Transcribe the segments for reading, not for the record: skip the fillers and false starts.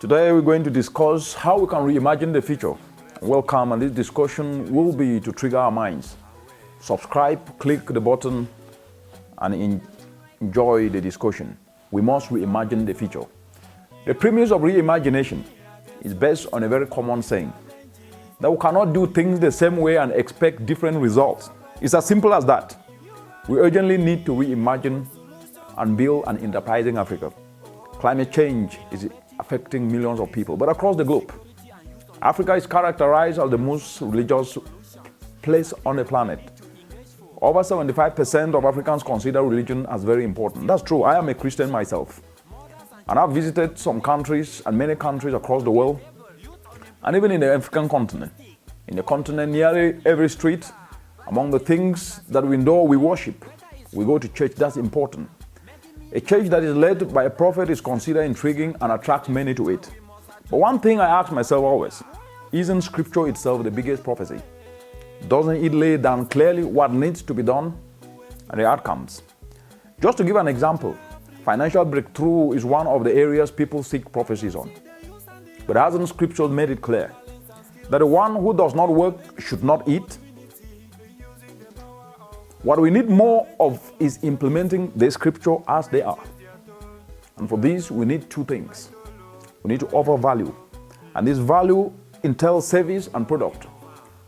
Today we're going to discuss how we can reimagine the future. Welcome, and this discussion will be to trigger our minds. Subscribe, click the button, and enjoy the discussion. We must reimagine the future. The premise of reimagination is based on a very common saying that we cannot do things the same way and expect different results. It's as simple as that. We urgently need to reimagine and build an enterprising Africa. Climate change is affecting millions of people, but across the globe. Africa is characterized as the most religious place on the planet. Over 75% of Africans consider religion as very important. That's true. I am a Christian myself. And I've visited some countries and many countries across the world, and even in the African continent. In the continent, nearly every street, among the things that we know, we worship. We go to church. That's important. A church that is led by a prophet is considered intriguing and attracts many to it. But one thing I ask myself always, isn't scripture itself the biggest prophecy? Doesn't it lay down clearly what needs to be done and the outcomes? Just to give an example, financial breakthrough is one of the areas people seek prophecies on. But hasn't scripture made it clear that the one who does not work should not eat? What we need more of is implementing the scripture as they are. And for this, we need two things. We need to offer value. And this value entails service and product.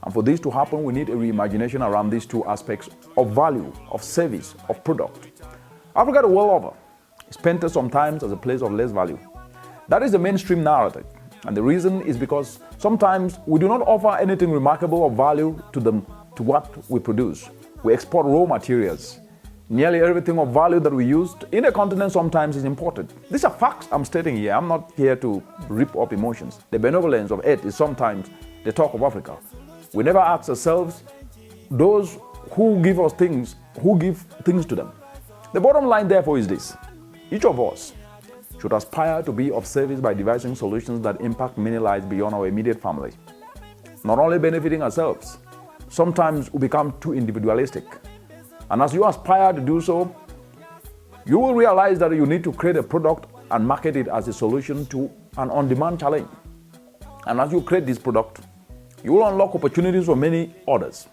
And for this to happen, we need a reimagination around these two aspects of value, of service, of product. Africa, the world over, is painted sometimes as a place of less value. That is the mainstream narrative. And the reason is because sometimes we do not offer anything remarkable of value to what we produce. We export raw materials. Nearly everything of value that we use in a continent sometimes is imported. These are facts I'm stating here. I'm not here to rip up emotions. The benevolence of earth is sometimes the talk of Africa. We never ask ourselves, those who give us things, who give things to them. The bottom line, therefore, is this. Each of us should aspire to be of service by devising solutions that impact many lives beyond our immediate family. Not only benefiting ourselves, sometimes we become too individualistic. And as you aspire to do so, you will realize that you need to create a product and market it as a solution to an on-demand challenge. And as you create this product, you will unlock opportunities for many others.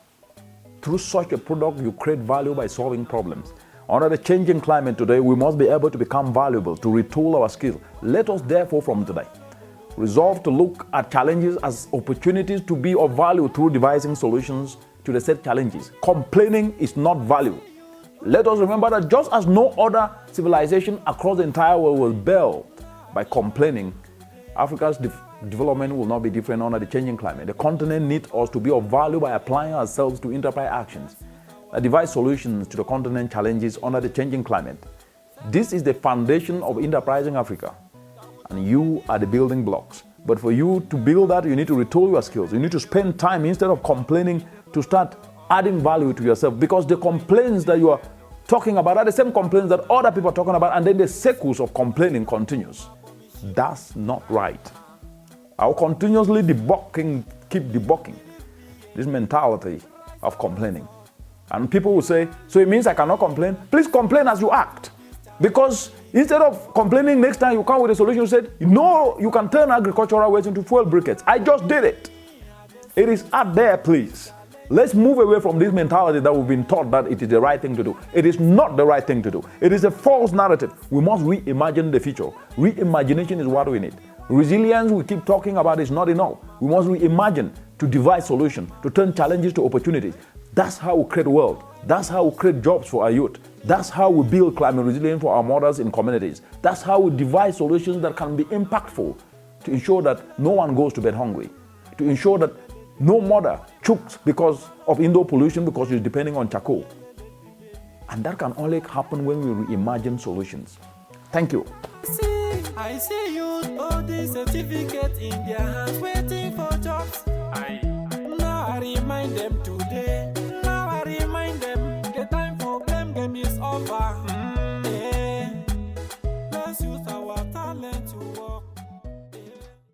Through such a product, you create value by solving problems. Under the changing climate today, we must be able to become valuable, to retool our skills. Let us therefore from today resolve to look at challenges as opportunities to be of value through devising solutions to the said challenges. Complaining is not value. Let us remember that just as no other civilization across the entire world was built by complaining, Africa's development will not be different under the changing climate. The continent needs us to be of value by applying ourselves to enterprise actions that devise solutions to the continent challenges under the changing climate. This is the foundation of enterprising Africa. And you are the building blocks. But for you to build that, you need to retool your skills. You need to spend time, instead of complaining, to start adding value to yourself. Because the complaints that you are talking about are the same complaints that other people are talking about, and then the cycles of complaining continues. That's not right. I'll continuously keep debunking this mentality of complaining. And people will say, so it means I cannot complain? Please complain as you act. Because instead of complaining, next time you come with a solution, you said, no, you can turn agricultural waste into fuel briquettes. I just did it. It is out there, please. Let's move away from this mentality that we've been taught that it is the right thing to do. It is not the right thing to do. It is a false narrative. We must reimagine the future. Reimagination is what we need. Resilience we keep talking about is not enough. We must reimagine to devise solutions, to turn challenges to opportunities. That's how we create wealth. That's how we create jobs for our youth. That's how we build climate resilience for our mothers in communities. That's how we devise solutions that can be impactful to ensure that no one goes to bed hungry, to ensure that no mother chokes because of indoor pollution because she's depending on charcoal. And that can only happen when we reimagine solutions. Thank you. I see you, all these certificates in their hands waiting